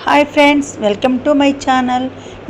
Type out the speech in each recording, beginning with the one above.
Hi friends, welcome to my channel.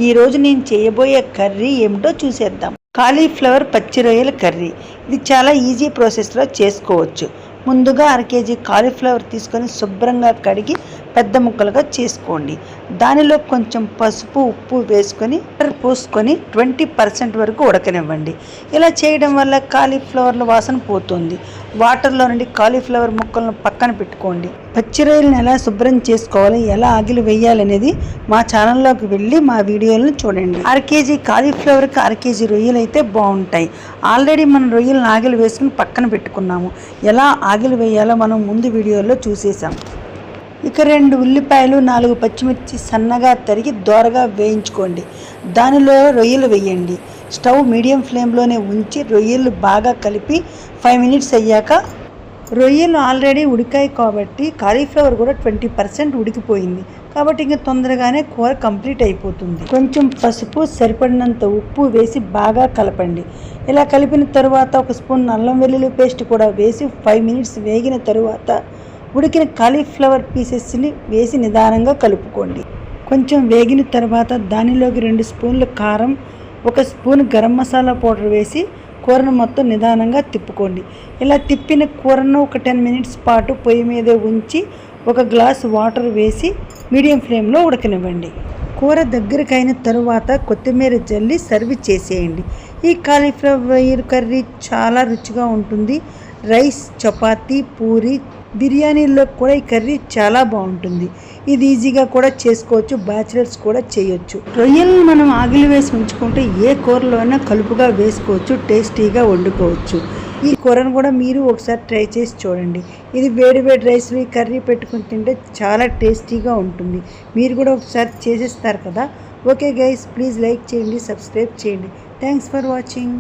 ఈరోజు నేను చేయబోయే కర్రీ ఏమిటో చూసేద్దాం. కాలీఫ్లవర్ పచ్చి రొయ్యల కర్రీ. ఇది చాలా ఈజీ ప్రాసెస్లో చేసుకోవచ్చు. ముందుగా 1/2 kg కాలీఫ్లవర్ తీసుకొని శుభ్రంగా కడిగి పెద్ద ముక్కలుగా చేసుకోండి. దానిలో కొంచెం పసుపు, ఉప్పు వేసుకొని పోసుకొని 20% వరకు ఉడకనివ్వండి. ఇలా చేయడం వల్ల కాలీఫ్లవర్ల వాసన పోతుంది. వాటర్లో నుండి కాలీఫ్లవర్ ముక్కలను పక్కన పెట్టుకోండి. పచ్చి రొయ్యలను ఎలా శుభ్రం చేసుకోవాలి, ఎలా ఆగిలి వేయాలనేది మా ఛానల్లోకి వెళ్ళి మా వీడియోలను చూడండి. 1/2 kg కాలీఫ్లవర్కి 1/2 kg రొయ్యలు అయితే బాగుంటాయి. ఆల్రెడీ మనం రొయ్యలను ఆగిలి వేసుకుని పక్కన పెట్టుకున్నాము. ఎలా ఆగిలి వేయాలో మనం ముందు వీడియోలో చూసేసాం. ఇక 2 ఉల్లిపాయలు, 4 పచ్చిమిర్చి సన్నగా తరిగి దోరగా వేయించుకోండి. దానిలో రొయ్యలు వేయండి. స్టవ్ మీడియం ఫ్లేమ్లోనే ఉంచి రొయ్యలు బాగా కలిపి 5 minutes అయ్యాక, రొయ్యలు ఆల్రెడీ ఉడికాయి కాబట్టి కాలీఫ్లవర్ కూడా 20% ఉడికిపోయింది కాబట్టి ఇంకా తొందరగానే కూర కంప్లీట్ అయిపోతుంది. కొంచెం పసుపు, సరిపడినంత ఉప్పు వేసి బాగా కలపండి. ఇలా కలిపిన తరువాత 1 స్పూన్ అల్లం వెల్లుల్లి పేస్ట్ కూడా వేసి 5 minutes వేగిన తరువాత ఉడికిన కాలీఫ్లవర్ పీసెస్ని వేసి నిదానంగా కలుపుకోండి. కొంచెం వేగిన తర్వాత దానిలోకి 2 స్పూన్లు కారం, 1 స్పూన్ గరం మసాలా పౌడర్ వేసి కూరను మొత్తం నిదానంగా తిప్పుకోండి. ఇలా తిప్పిన కూరను ఒక 10 minutes పాటు పొయ్యి మీదే ఉంచి 1 గ్లాసు వాటర్ వేసి మీడియం ఫ్లేమ్లో ఉడకనివ్వండి. కూర దగ్గరకైన తరువాత కొత్తిమీర జల్లి సర్వ్ చేసేయండి. ఈ కాలీఫ్లవర్ కర్రీ చాలా రుచిగా ఉంటుంది. రైస్, చపాతీ, పూరి, బిర్యానీల్లో కూడా ఈ కర్రీ చాలా బాగుంటుంది. ఇది ఈజీగా కూడా చేసుకోవచ్చు, బ్యాచిలర్స్ కూడా చేయొచ్చు. రొయ్యలను మనం ఆగిలి వేసి ఉంచుకుంటే ఏ కూరలో అయినా కలుపుగా వేసుకోవచ్చు, టేస్టీగా వండుకోవచ్చు. ఈ కూరను కూడా మీరు ఒకసారి ట్రై చేసి చూడండి. ఇది వేడి రైస్లో ఈ కర్రీ పెట్టుకుని తింటే చాలా టేస్టీగా ఉంటుంది. మీరు కూడా ఒకసారి చేసేస్తారు కదా. ఓకే గైస్, ప్లీజ్ లైక్ చేయండి, సబ్స్క్రైబ్ చేయండి. Thanks for watching.